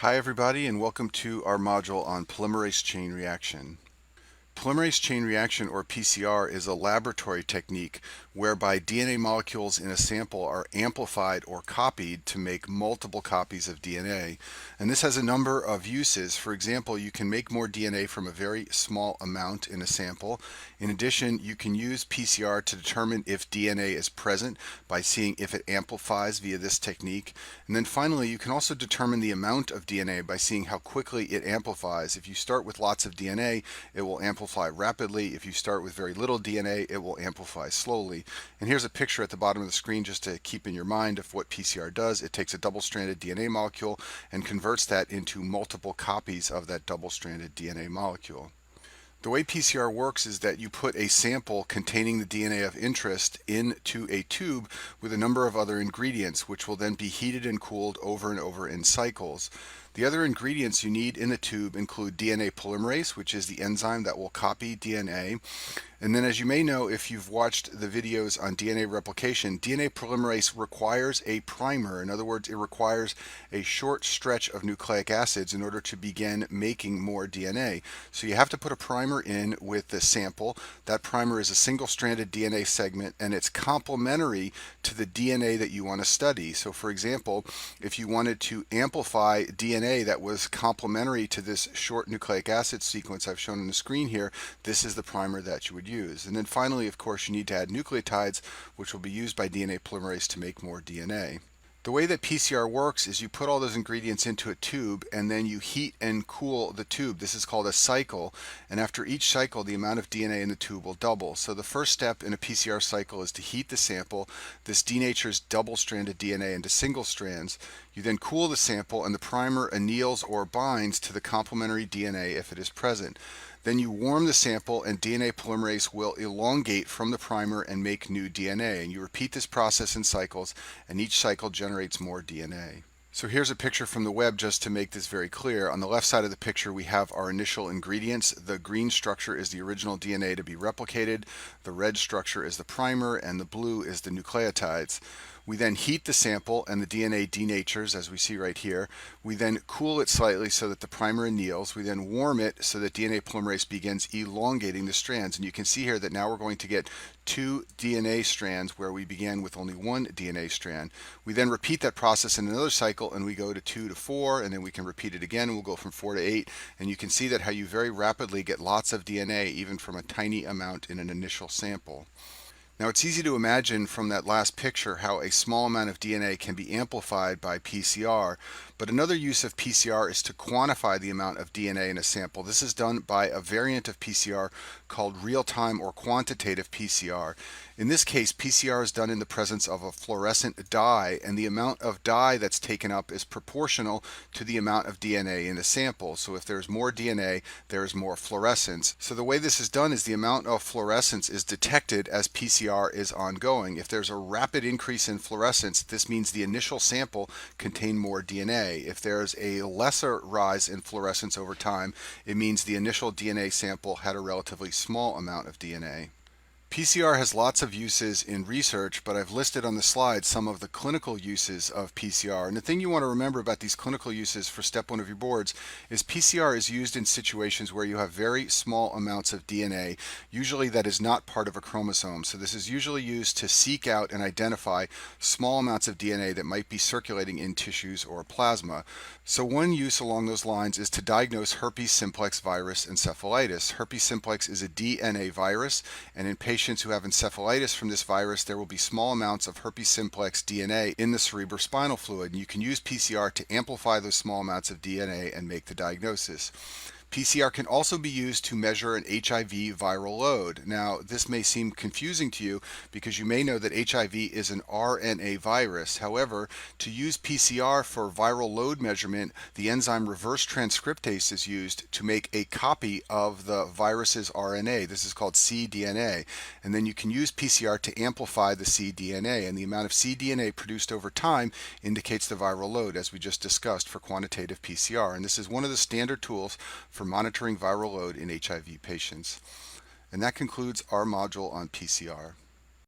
Hi everybody, and welcome to our module on polymerase chain reaction. Polymerase chain reaction, or PCR, is a laboratory technique whereby DNA molecules in a sample are amplified or copied to make multiple copies of DNA. And this has a number of uses. For example, you can make more DNA from a very small amount in a sample. In addition, you can use PCR to determine if DNA is present by seeing if it amplifies via this technique. And then finally, you can also determine the amount of DNA by seeing how quickly it amplifies. If you start with lots of DNA, it will amplify rapidly. If you start with very little DNA, it will amplify slowly. And here's a picture at the bottom of the screen just to keep in your mind of what PCR does. It takes a double-stranded DNA molecule and converts that into multiple copies of that double-stranded DNA molecule. The way PCR works is that you put a sample containing the DNA of interest into a tube with a number of other ingredients, which will then be heated and cooled over and over in cycles. The other ingredients you need in the tube include DNA polymerase, which is the enzyme that will copy DNA. And then, as you may know if you've watched the videos on DNA replication, DNA polymerase requires a primer. In other words, it requires a short stretch of nucleic acids in order to begin making more DNA. So you have to put a primer in with the sample. That primer is a single-stranded DNA segment, and it's complementary to the DNA that you want to study. So for example, if you wanted to amplify DNA that was complementary to this short nucleic acid sequence I've shown on the screen here, this is the primer that you would use. And then finally, of course, you need to add nucleotides, which will be used by DNA polymerase to make more DNA. The way that PCR works is you put all those ingredients into a tube and then you heat and cool the tube. This is called a cycle, and after each cycle the amount of DNA in the tube will double. So the first step in a PCR cycle is to heat the sample. This denatures double-stranded DNA into single strands. You then cool the sample and the primer anneals or binds to the complementary DNA if it is present. Then you warm the sample and DNA polymerase will elongate from the primer and make new DNA. And you repeat this process in cycles, and each cycle generates more DNA. So here's a picture from the web just to make this very clear. On the left side of the picture we have our initial ingredients. The green structure is the original DNA to be replicated, the red structure is the primer, and the blue is the nucleotides. We then heat the sample and the DNA denatures, as we see right here. We then cool it slightly so that the primer anneals. We then warm it so that DNA polymerase begins elongating the strands. And you can see here that now we're going to get two DNA strands where we began with only one DNA strand. We then repeat that process in another cycle and we go to 2 to 4, and then we can repeat it again and we'll go from 4 to 8. And you can see that how you very rapidly get lots of DNA even from a tiny amount in an initial sample. Now it's easy to imagine from that last picture how a small amount of DNA can be amplified by PCR, but another use of PCR is to quantify the amount of DNA in a sample. This is done by a variant of PCR called real-time or quantitative PCR. In this case, PCR is done in the presence of a fluorescent dye, and the amount of dye that's taken up is proportional to the amount of DNA in the sample. So if there's more DNA, there's more fluorescence. So the way this is done is the amount of fluorescence is detected as PCR is ongoing. If there's a rapid increase in fluorescence, this means the initial sample contained more DNA. If there's a lesser rise in fluorescence over time, it means the initial DNA sample had a relatively small amount of DNA. PCR has lots of uses in research, but I've listed on the slide some of the clinical uses of PCR. And the thing you want to remember about these clinical uses for step 1 of your boards is PCR is used in situations where you have very small amounts of DNA, usually that is not part of a chromosome. So this is usually used to seek out and identify small amounts of DNA that might be circulating in tissues or plasma. So one use along those lines is to diagnose herpes simplex virus encephalitis. Herpes simplex is a DNA virus, and in patients who have encephalitis from this virus, there will be small amounts of herpes simplex DNA in the cerebrospinal fluid, and you can use PCR to amplify those small amounts of DNA and make the diagnosis. PCR can also be used to measure an HIV viral load. Now, this may seem confusing to you because you may know that HIV is an RNA virus. However, to use PCR for viral load measurement, the enzyme reverse transcriptase is used to make a copy of the virus's RNA. This is called cDNA. And then you can use PCR to amplify the cDNA. And the amount of cDNA produced over time indicates the viral load, as we just discussed for quantitative PCR. And this is one of the standard tools for monitoring viral load in HIV patients. And that concludes our module on PCR.